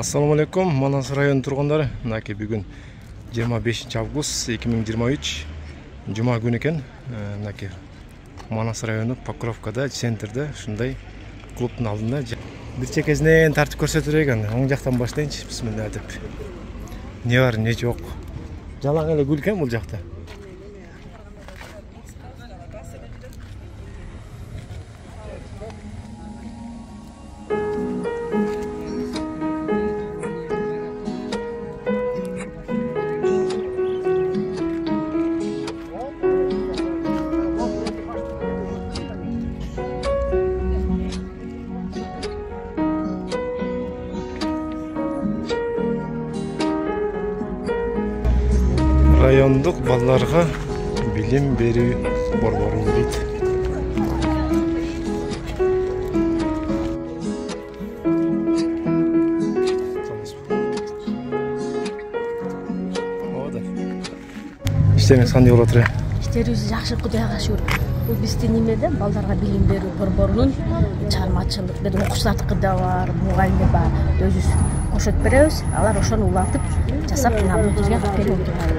Assalamu alaikum, Манас району тургундары. Мынакей бүгүн 25 август 2023 жума күнү экен. Мынакей Манас району Покровкада, центрде ушундай клубтун алдында бир чекесинен тартып көрсөтөр экен. Оң жактан баштайынчы. Бисмилла деп. Не бар, не жок. Жалаң эле гүл экен бул жакта. Райондук балдарга билим берүү борбору дейт. İşleriniz кандай болуп атат? İşlerimiz жакшы, Кудайга шүгүр. Бул биздин немеде балдарга билим берүү борборунун чыгармачылык, бир окуучулардыкы да бар, мугалимдер бар. Өзүбүз кошот беребиз, алар ошону улантып жасап, набүргө берип турат.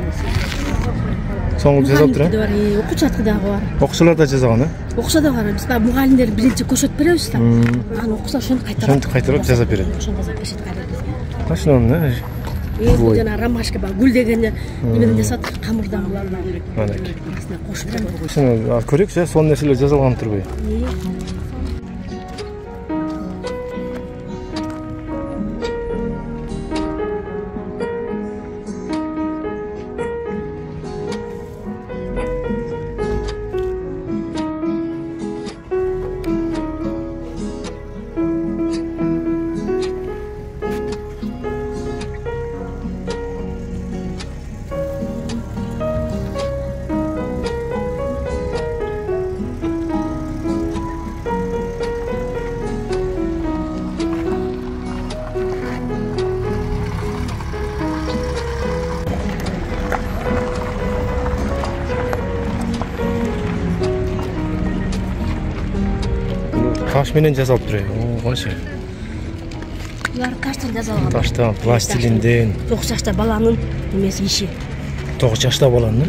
Соңу жасап турат. Окуучулардыкы да бар. Окуучулар да жасаган, Окуса да бар. Биз мугалимдер биринчи кошот беребиз да. Аны окуса ошону кайтарып жасап берет. Ошону жасап беришет кайра. Ошону Бул жана ромашка бар, гүл деген немеден жасат, камырдан буларды. Манакей. Астына кошуп берем. Ошону көрөкчү, сонун нерселер жасалган турбайбы? Taş менен жасалып турат. Кошо. Булар таштан жасалган. Таштан, пластилинден. 9 жашта баланын немеси иши. 9 жашта баланы.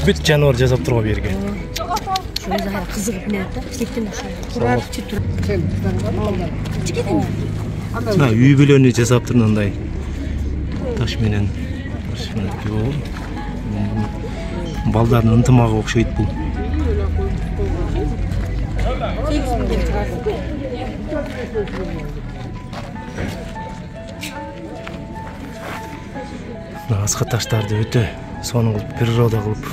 Бүт жаныбар жасап турган берген. Ошол да кызыгып менен да, иштектен ошо. Турар чүтүр. Үй бүлөнү жасап тургандай. Таш менен. Балдардын ынтымагы окшойт бул. Аска таштарды өтө сонун кылып, природа кылып.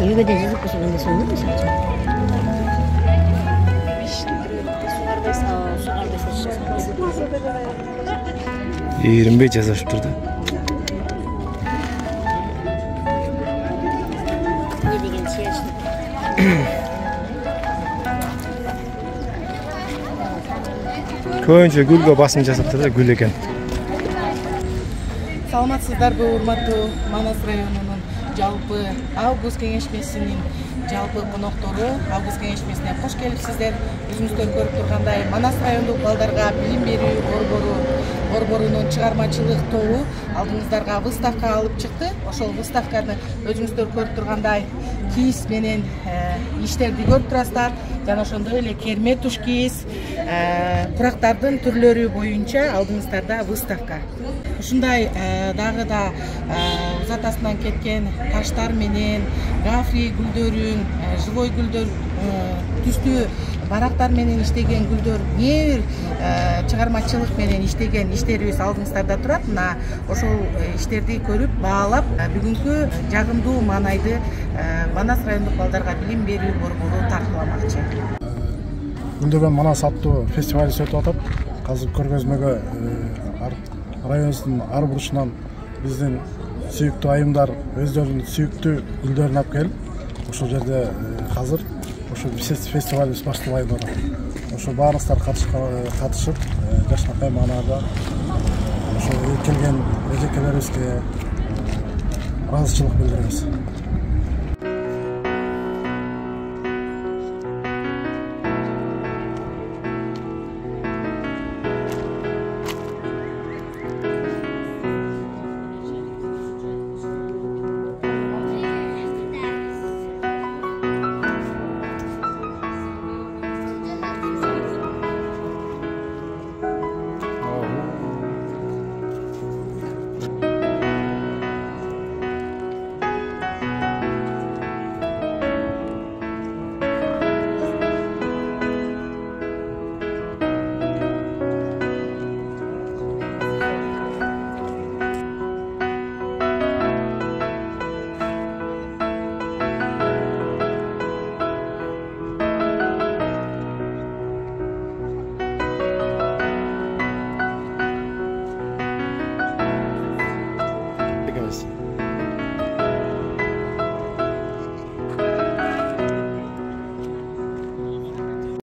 Үйгө да жазып койсоң эмне сонун мисалы. 25 жазышып турду. Не деген чечти. Көбүнчө гүлгө басым жасап турду, гүл экен. Саламатсыздарбы, урматтуу Манас районунун жалпы август кеңешмесинин жалпы коноктору. Август кеңешмесине кош келипсиздер. Өзүңүздөр көрүп тургандай, Манас райондук балдарга билим берүү борборунун чыгармачылык тобу алдыңыздарга выставка алып чыкты. Ошол выставканы өзүңүздөр көрүп тургандай кийиз менен иштерди көрүп турасыздар. Жана ошондой эле керме туш кийиз, курактардын түрлөрү боюнча алдыңыздарда выставка. Ушундай дагы да узатасынан кеткен таштар менен, гафри гүлдөрүн, живой гүлдөр түстүү барактар менен иштеген гүлдөр, бир чыгармачылык менен иштеген иштерибиз алдыңыздарда турат. Мына ошол иштерди көрүп, баалап, бүгүнкү жагымдуу маанайды Манас райондук балдарга билим берүү борбору таркаламакчы. Гүлдөгөн Манас аттуу фестиваль өтүп атат. азыр көргөзмөгө районубуздун ар бурчунан биздин сүйүктүү айымдар өздөрүнүн сүйүктүү гүлдөрүн алып келип ошол жерде азыр ошо фестивалыбыз башталайын деп атат. Ошо баарыңыздар катышып жакшынакай маанада ошо келген эжекелерибизге ыраазычылык билдиребиз.